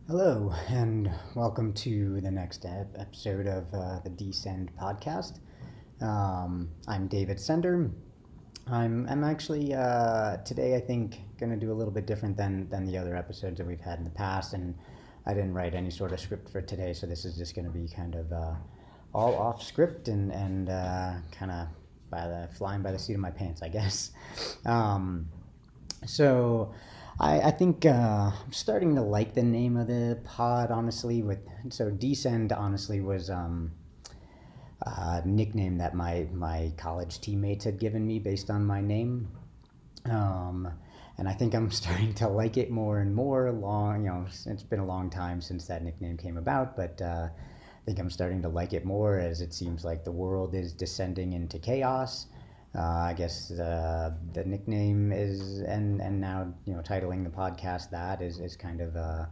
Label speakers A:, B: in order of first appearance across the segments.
A: Hello, and welcome to the next episode of the DSend podcast. I'm David Sender. I'm actually today I think going to do a little bit different than the other episodes that we've had in the past, and I didn't write any sort of script for today, so this is just going to be kind of all off script and kind of flying by the seat of my pants, I guess. Um, so I think I'm starting to like the name of the pod, honestly. So Descend, honestly, was a nickname that my college teammates had given me based on my name. Um, and I think I'm starting to like it more and more. It's been a long time since that nickname came about, but I think I'm starting to like it more as it seems like the world is descending into chaos. I guess the nickname is, and now titling the podcast that is kind of a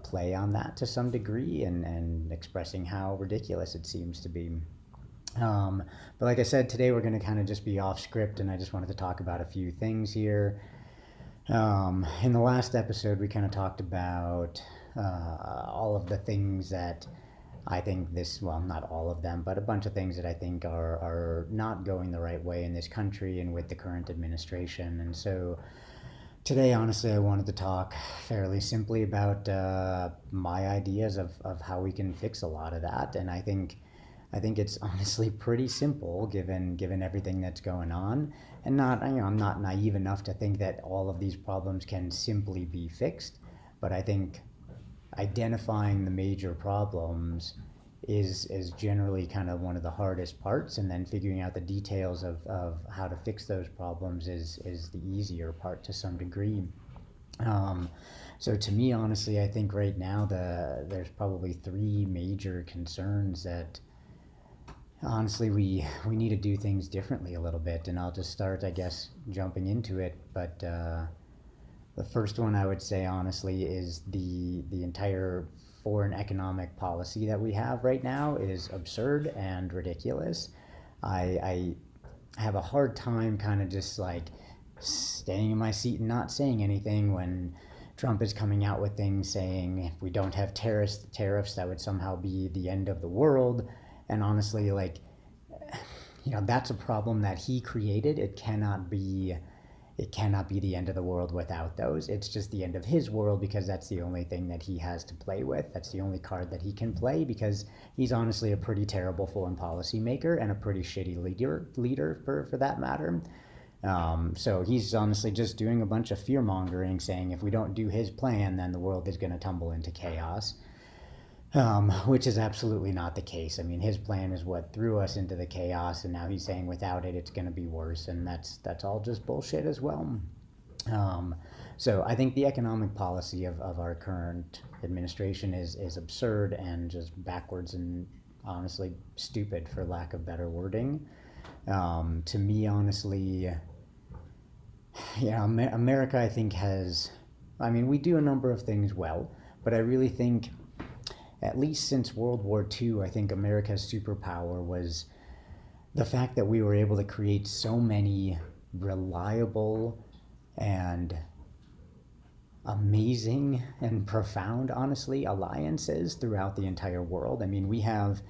A: play on that to some degree, and expressing how ridiculous it seems to be. Um, but like I said, today we're going to kind of just be off script, and I just wanted to talk about a few things here. In the last episode, we kind of talked about all of the things that I think not all of them, but a bunch of things that I think are not going the right way in this country and with the current administration. And so today, honestly, I wanted to talk fairly simply about my ideas of how we can fix a lot of that. And I think it's honestly pretty simple given everything that's going on. And I'm not naive enough to think that all of these problems can simply be fixed, but I think identifying the major problems is generally kind of one of the hardest parts, and then figuring out the details of how to fix those problems is the easier part to some degree. Um, so to me, honestly, I think right now there's probably three major concerns that honestly we need to do things differently a little bit, and I'll just start, I guess, jumping into it. But the first one I would say honestly is the entire foreign economic policy that we have right now is absurd and ridiculous. I have a hard time kind of just like staying in my seat and not saying anything when Trump is coming out with things saying if we don't have tariffs that would somehow be the end of the world. And honestly, like, that's a problem that he created. It cannot be the end of the world without those. It's just the end of his world because that's the only thing that he has to play with. That's the only card that he can play because he's honestly a pretty terrible foreign policy maker and a pretty shitty leader for that matter. So he's honestly just doing a bunch of fear mongering, saying if we don't do his plan, then the world is going to tumble into chaos. Which is absolutely not the case. I mean, his plan is what threw us into the chaos, and now he's saying without it, it's going to be worse, and that's all just bullshit as well. Um, so I think the economic policy of our current administration is absurd and just backwards and honestly stupid, for lack of better wording. To me, honestly, yeah, America, I think, we do a number of things well, but I really think at least since World War II, I think America's superpower was the fact that we were able to create so many reliable and amazing and profound, honestly, alliances throughout the entire world. I mean, we have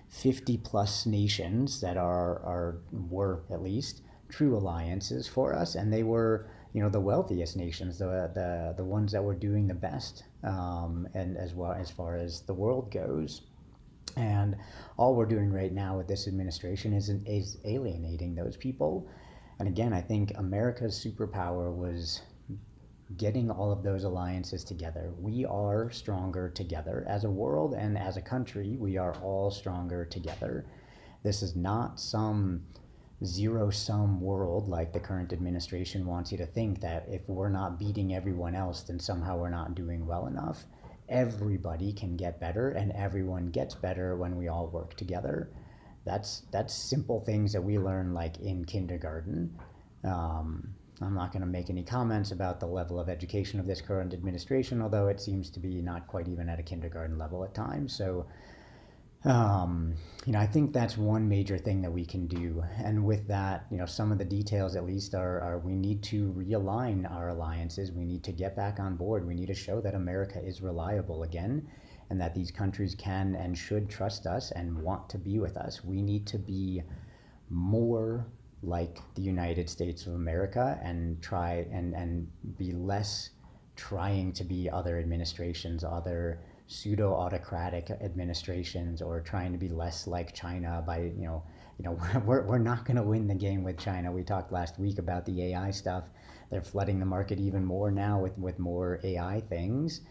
A: 50 plus nations that were at least true alliances for us, and they were the wealthiest nations, the ones that were doing the best, and as well as far as the world goes. And all we're doing right now with this administration is alienating those people. And again, I think America's superpower was getting all of those alliances together. We are stronger together as a world, and as a country, we are all stronger together. This is not some zero-sum world like the current administration wants you to think, that if we're not beating everyone else, then somehow we're not doing well enough. Everybody can get better, and everyone gets better when we all work together. That's simple things that we learn like in kindergarten. I'm not going to make any comments about the level of education of this current administration, although it seems to be not quite even at a kindergarten level at times. So Um, I think that's one major thing that we can do. And with that, some of the details at least are we need to realign our alliances. We need to get back on board. We need to show that America is reliable again and that these countries can and should trust us and want to be with us. We need to be more like the United States of America and try and be less trying to be other administrations, other pseudo autocratic administrations, or trying to be less like China by we're not going to win the game with China. We talked last week about the AI stuff. They're flooding the market even more now with more AI things.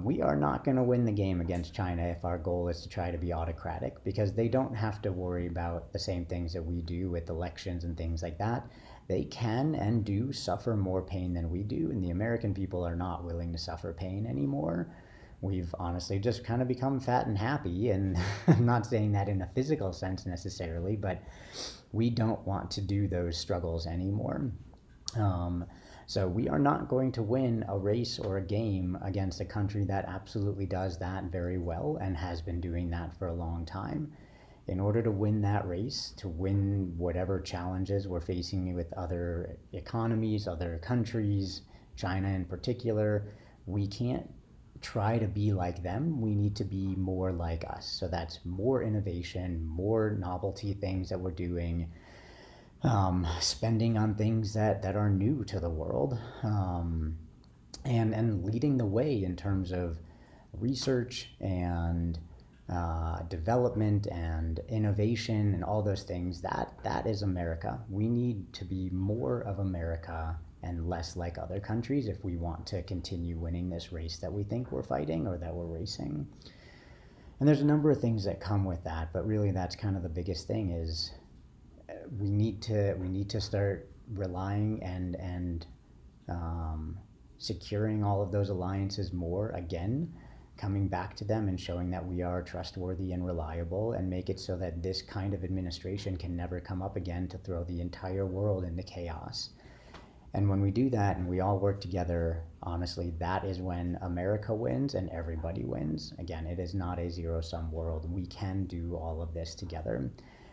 A: We are not going to win the game against China if our goal is to try to be autocratic, because they don't have to worry about the same things that we do with elections and things like that. They can and do suffer more pain than we do, and the American people are not willing to suffer pain anymore. We've honestly just kind of become fat and happy, and I'm not saying that in a physical sense necessarily, but we don't want to do those struggles anymore. So we are not going to win a race or a game against a country that absolutely does that very well and has been doing that for a long time. In order to win that race, to win whatever challenges we're facing with other economies, other countries, China in particular, we can't try to be like them. We need to be more like us. So that's more innovation, more novelty things that we're doing, spending on things that are new to the world, and leading the way in terms of research and development and innovation and all those things. That is America. We need to be more of America and less like other countries if we want to continue winning this race that we think we're fighting or that we're racing. And there's a number of things that come with that, but really that's kind of the biggest thing is we need to start relying and securing all of those alliances more again, coming back to them and showing that we are trustworthy and reliable, and make it so that this kind of administration can never come up again to throw the entire world into chaos. And when we do that and we all work together, honestly, that is when America wins and everybody wins. Again, it is not a zero-sum world. We can do all of this together.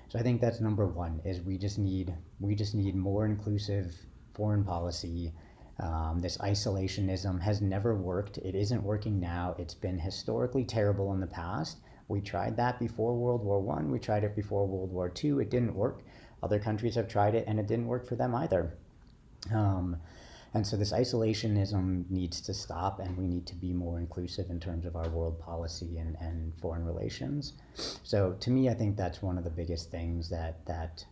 A: So I think that's number one, is we just need more inclusive foreign policy. This isolationism has never worked. It isn't working now. It's been historically terrible in the past. We tried that before World War I. We tried it before World War II. It didn't work. Other countries have tried it and it didn't work for them either. And so this isolationism needs to stop, and we need to be more inclusive in terms of our world policy and foreign relations. So to me, I think that's one of the biggest things that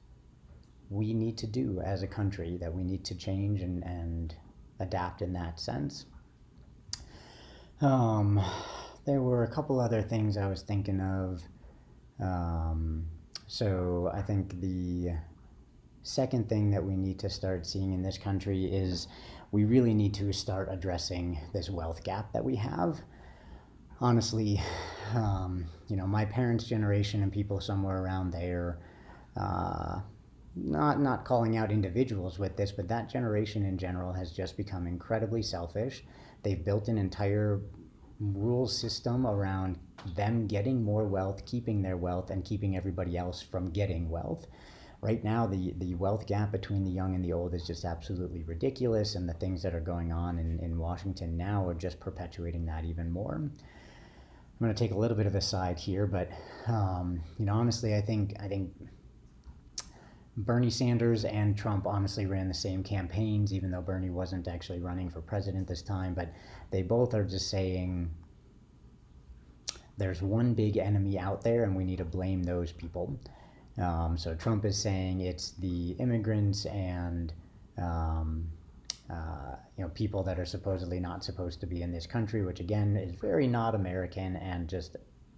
A: we need to do as a country, that we need to change and adapt in that sense. There were a couple other things I was thinking of. So I think the second thing that we need to start seeing in this country is we really need to start addressing this wealth gap that we have. Honestly, my parents' generation and people somewhere around there, not calling out individuals with this, but that generation in general has just become incredibly selfish. They've built an entire rule system around them getting more wealth, keeping their wealth, and keeping everybody else from getting wealth. Right now, the wealth gap between the young and the old is just absolutely ridiculous, and the things that are going on in Washington now are just perpetuating that even more. I'm going to take a little bit of a side here, but honestly, I think Bernie Sanders and Trump honestly ran the same campaigns, even though Bernie wasn't actually running for president this time, but they both are just saying there's one big enemy out there and we need to blame those people. So Trump is saying it's the immigrants and people that are supposedly not supposed to be in this country, which again is very not American, and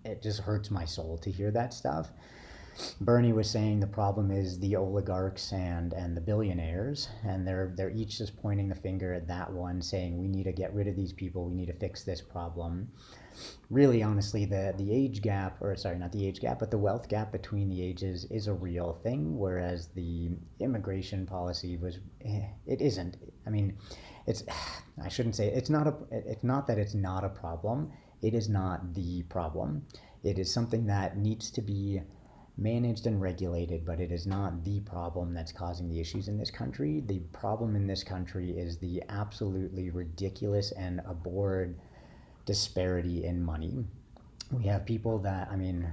A: it just hurts my soul to hear that stuff. Bernie was saying the problem is the oligarchs and the billionaires, and they're each just pointing the finger at that one, saying we need to get rid of these people, we need to fix this problem. Really, honestly, the age gap, or sorry, not the age gap, but the wealth gap between the ages is a real thing, whereas the immigration policy it isn't. I mean, I shouldn't say it's not that it's not a problem. It is not the problem. It is something that needs to be managed and regulated, but it is not the problem that's causing the issues in this country. The problem in this country is the absolutely ridiculous and abhorred disparity in money. We have people that, I mean,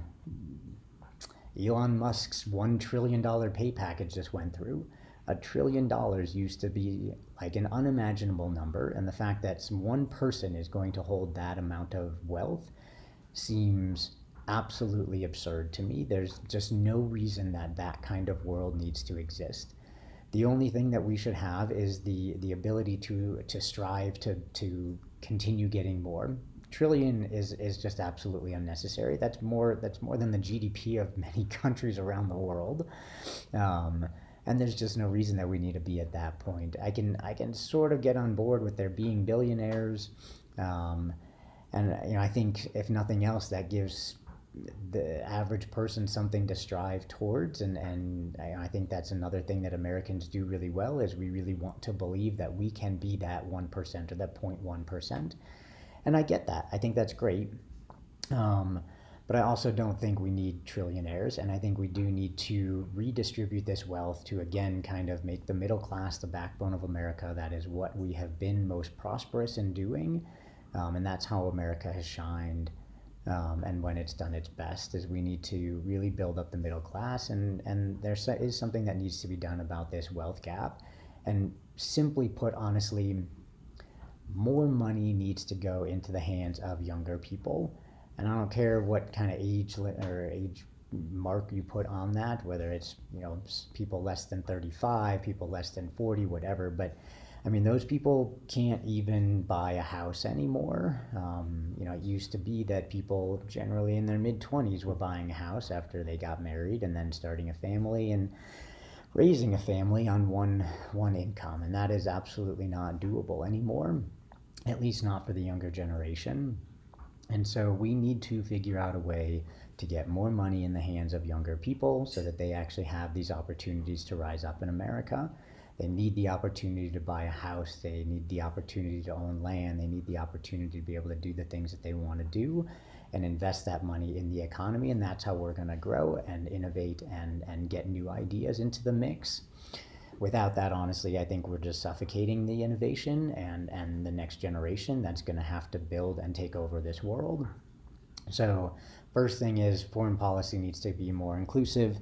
A: Elon Musk's $1 trillion pay package just went through. $1 trillion used to be like an unimaginable number, and the fact that one person is going to hold that amount of wealth seems absolutely absurd to me. There's just no reason that that kind of world needs to exist. The only thing that we should have is the ability to strive to continue getting more. Trillion is just absolutely unnecessary. That's more than the GDP of many countries around the world. And there's just no reason that we need to be at that point. I can sort of get on board with there being billionaires, and I think if nothing else, that gives the average person something to strive towards, and I think that's another thing that Americans do really well, is we really want to believe that we can be that 1% or that 0.1%. And I get that. I think that's great. But I also don't think we need trillionaires, and I think we do need to redistribute this wealth to, again, kind of make the middle class the backbone of America. That is what we have been most prosperous in doing, and that's how America has shined. And when it's done its best, is we need to really build up the middle class, and there is something that needs to be done about this wealth gap. And simply put, honestly, more money needs to go into the hands of younger people. And I don't care what kind of age mark you put on that, whether it's people less than 35, people less than 40, whatever. But I mean, those people can't even buy a house anymore. It used to be that people generally in their mid-20s were buying a house after they got married and then starting a family and raising a family on one income, and that is absolutely not doable anymore, at least not for the younger generation. And so we need to figure out a way to get more money in the hands of younger people so that they actually have these opportunities to rise up in America. They need the opportunity to buy a house. They need the opportunity to own land. They need the opportunity to be able to do the things that they want to do and invest that money in the economy. And that's how we're going to grow and innovate and get new ideas into the mix. Without that, honestly, I think we're just suffocating the innovation and the next generation that's going to have to build and take over this world. So first thing is foreign policy needs to be more inclusive.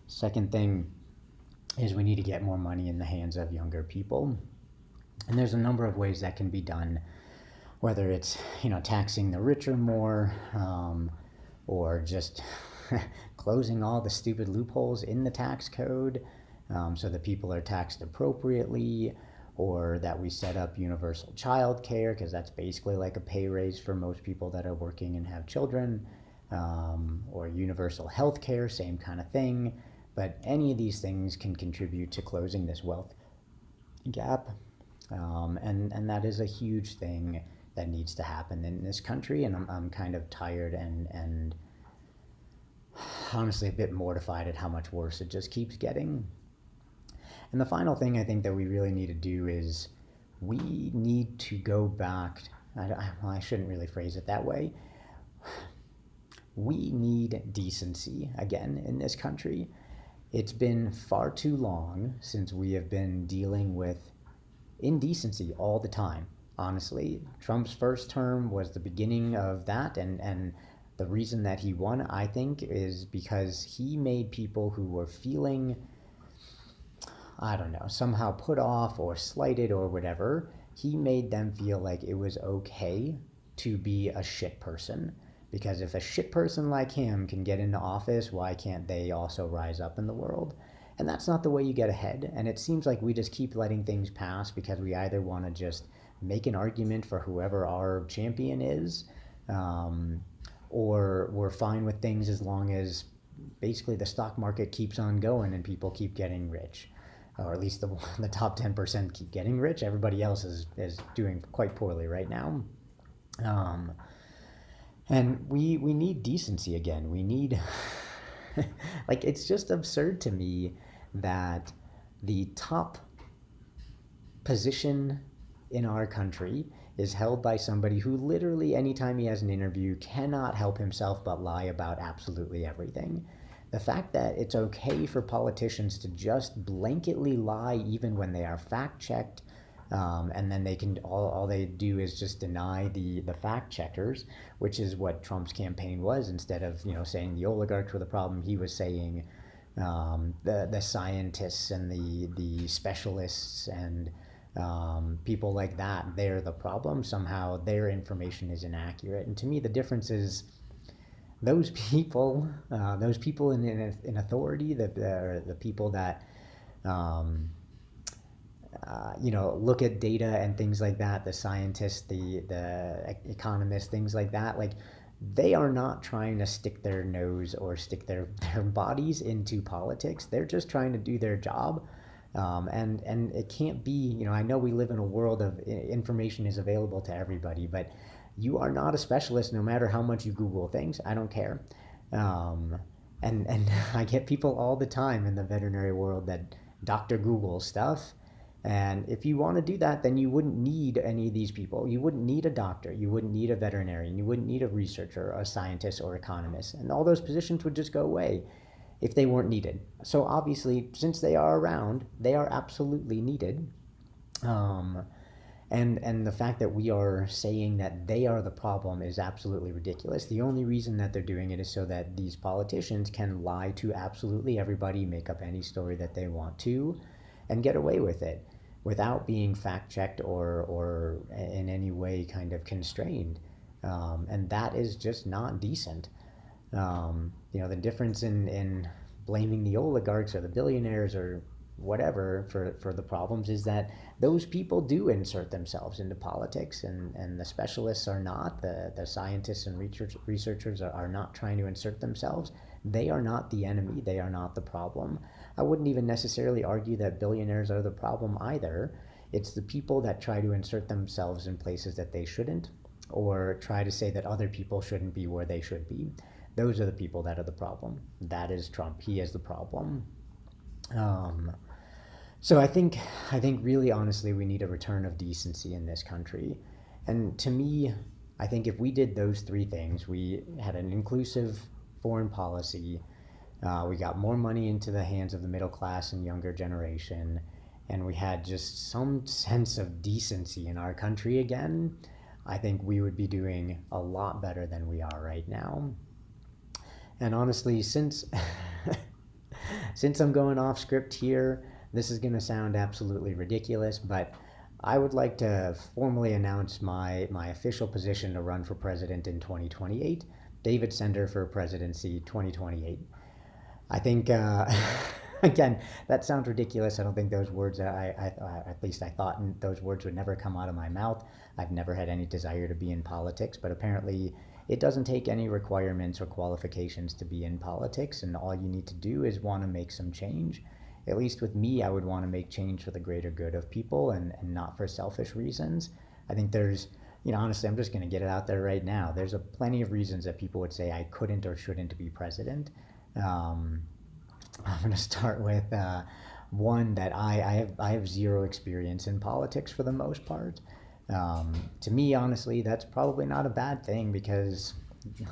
A: Second thing is we need to get more money in the hands of younger people. And there's a number of ways that can be done, whether it's taxing the richer more, or just closing all the stupid loopholes in the tax code, so that people are taxed appropriately, or that we set up universal child care, because that's basically like a pay raise for most people that are working and have children, or universal health care, same kind of thing. But any of these things can contribute to closing this wealth gap, and that is a huge thing that needs to happen in this country, and I'm kind of tired and honestly a bit mortified at how much worse it just keeps getting. And the final thing I think that we really need to do is we need to go back. I shouldn't really phrase it that way. We need decency again in this country. It's been far too long since we have been dealing with indecency all the time. Honestly, Trump's first term was the beginning of that, and the reason that he won, I think, is because he made people who were feeling, I don't know, somehow put off or slighted or whatever, he made them feel like it was okay to be a shit person. Because if a shit person like him can get into office, why can't they also rise up in the world? And that's not the way you get ahead. And it seems like we just keep letting things pass because we either want to just make an argument for whoever our champion is, or we're fine with things as long as basically the stock market keeps on going and people keep getting rich. Or at least the top 10% keep getting rich. Everybody else is doing quite poorly right now. And we need decency again. We need, like, it's just absurd to me that the top position in our country is held by somebody who literally, anytime he has an interview, cannot help himself but lie about absolutely everything. The fact that it's okay for politicians to just blanketly lie even when they are fact-checked, and then they can all they do is just deny the fact checkers, which is what Trump's campaign was. Instead of saying the oligarchs were the problem, he was saying the scientists and the specialists and people like that, they're the problem. Somehow their information is inaccurate. And to me, the difference is those people in authority, the people that look at data and things like that, the scientists, the economists, things like that, like they are not trying to stick their nose or stick their bodies into politics. They're just trying to do their job. And it can't be, I know we live in a world of information is available to everybody, but you are not a specialist no matter how much you Google things. I don't care. And I get people all the time in the veterinary world that Dr. Google stuff. And if you want to do that, then you wouldn't need any of these people. You wouldn't need a doctor. You wouldn't need a veterinarian. You wouldn't need a researcher, a scientist, or economist. And all those positions would just go away if they weren't needed. So obviously, since they are around, they are absolutely needed. And the fact that we are saying that they are the problem is absolutely ridiculous. The only reason that they're doing it is so that these politicians can lie to absolutely everybody, make up any story that they want to, and get away with it without being fact-checked or in any way kind of constrained. And that is just not decent. The difference in blaming the oligarchs or the billionaires or whatever for the problems is that those people do insert themselves into politics, and the specialists are not. The scientists and researchers are not trying to insert themselves. They are not the enemy. They are not the problem. I wouldn't even necessarily argue that billionaires are the problem either. It's the people that try to insert themselves in places that they shouldn't, or try to say that other people shouldn't be where they should be. Those are the people that are the problem. That is Trump. He is the problem. So I think really honestly we need a return of decency in this country. And to me, I think if we did those three things, we had an inclusive foreign policy, we got more money into the hands of the middle class and younger generation, and we had just some sense of decency in our country again, I think we would be doing a lot better than we are right now. And honestly, since I'm going off script here, this is going to sound absolutely ridiculous, but I would like to formally announce my official position to run for president in 2028. David Sender for presidency 2028. I think, again, that sounds ridiculous. I don't think those words, at least I thought those words would never come out of my mouth. I've never had any desire to be in politics, but apparently it doesn't take any requirements or qualifications to be in politics, and all you need to do is want to make some change. At least with me, I would want to make change for the greater good of people and not for selfish reasons. I think there's, honestly, I'm just going to get it out there right now. There's plenty of reasons that people would say I couldn't or shouldn't be president. I'm going to start with one that I have zero experience in politics for the most part. To me, honestly, that's probably not a bad thing because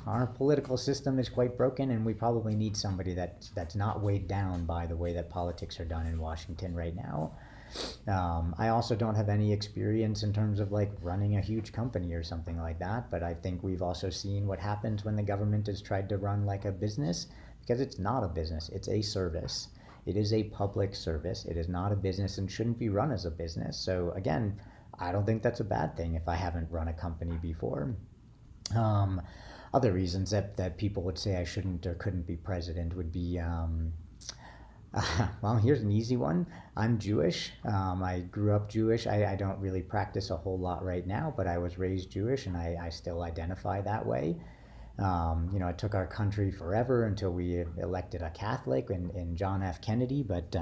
A: our political system is quite broken, and we probably need somebody that's not weighed down by the way that politics are done in Washington right now. I also don't have any experience in terms of like running a huge company or something like that, but I think we've also seen what happens when the government has tried to run like a business, because it's not a business, it's a service. It is a public service. It is not a business and shouldn't be run as a business. So again, I don't think that's a bad thing if I haven't run a company before. Other reasons that people would say I shouldn't or couldn't be president would be, well, here's an easy one. I'm Jewish. I grew up Jewish. I don't really practice a whole lot right now, but I was raised Jewish, and I still identify that way. It took our country forever until we elected a Catholic in John F. Kennedy, but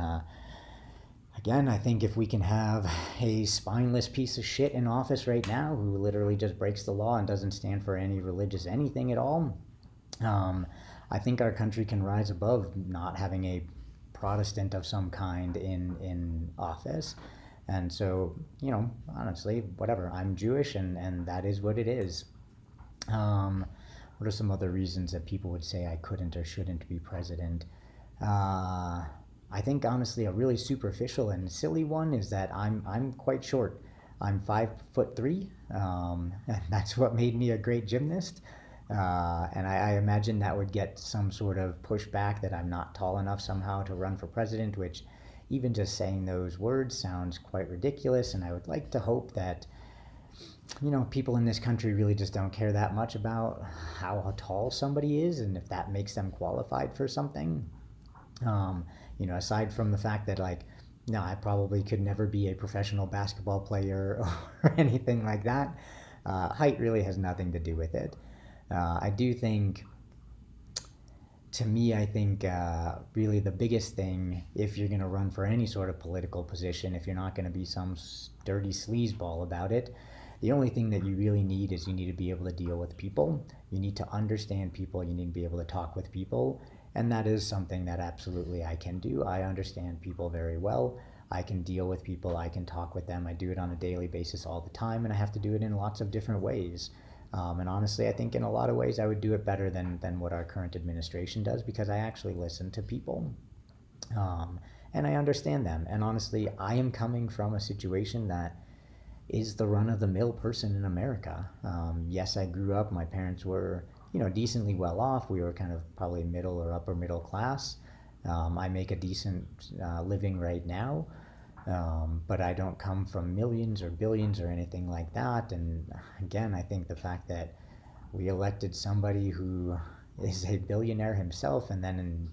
A: again, I think if we can have a spineless piece of shit in office right now who literally just breaks the law and doesn't stand for any religious anything at all, I think our country can rise above not having a Protestant of some kind in office. And so, honestly, whatever, I'm Jewish, and that is what it is. What are some other reasons that people would say I couldn't or shouldn't be president? I think honestly a really superficial and silly one is that I'm quite short. I'm 5'3". And that's what made me a great gymnast. And I imagine that would get some sort of pushback that I'm not tall enough somehow to run for president, which even just saying those words sounds quite ridiculous. And I would like to hope that people in this country really just don't care that much about how tall somebody is and if that makes them qualified for something. Aside from the fact that, like, no, I probably could never be a professional basketball player or anything like that. Height really has nothing to do with it. I do think, to me, I think really the biggest thing, if you're going to run for any sort of political position, if you're not going to be some dirty sleazeball about it, the only thing that you really need is you need to be able to deal with people. You need to understand people. You need to be able to talk with people. And that is something that absolutely I can do. I understand people very well. I can deal with people. I can talk with them. I do it on a daily basis all the time, and I have to do it in lots of different ways. And honestly, I think in a lot of ways I would do it better than what our current administration does, because I actually listen to people. And I understand them. And honestly, I am coming from a situation that is the run-of-the-mill person in America. Yes, I grew up, my parents were, decently well off. We were kind of probably middle or upper middle class. I make a decent living right now, but I don't come from millions or billions or anything like that. And again, I think the fact that we elected somebody who is a billionaire himself and then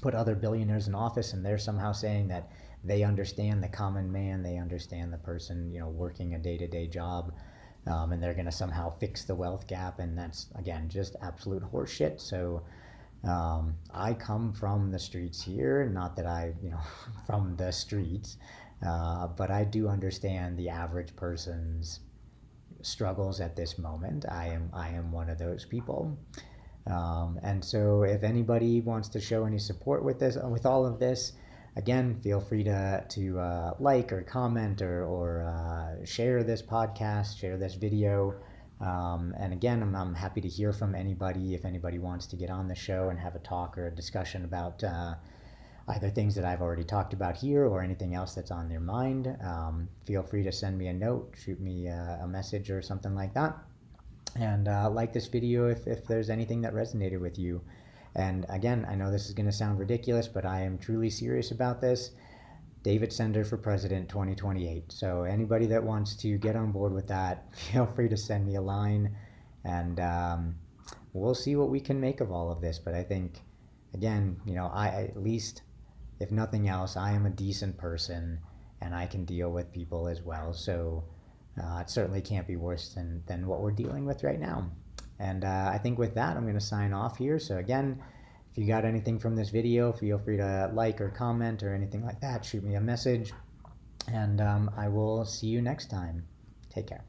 A: put other billionaires in office, and they're somehow saying that they understand the common man, they understand the person, working a day-to-day job, and they're going to somehow fix the wealth gap, and that's, again, just absolute horseshit. So I come from the streets here, not that I, from the streets, but I do understand the average person's struggles at this moment. I am one of those people. And so if anybody wants to show any support with all of this, again, feel free to like or comment or share this podcast, share this video. And again, I'm happy to hear from anybody. If anybody wants to get on the show and have a talk or a discussion about either things that I've already talked about here or anything else that's on their mind, feel free to send me a note, shoot me a message or something like that. And like this video if there's anything that resonated with you. And again, I know this is going to sound ridiculous, but I am truly serious about this. DSend for President 2028. So anybody that wants to get on board with that, feel free to send me a line, and we'll see what we can make of all of this. But I think, again, I, at least, if nothing else, I am a decent person, and I can deal with people as well. So it certainly can't be worse than what we're dealing with right now. And I think with that, I'm going to sign off here. So again, if you got anything from this video, feel free to like or comment or anything like that. Shoot me a message, and I will see you next time. Take care.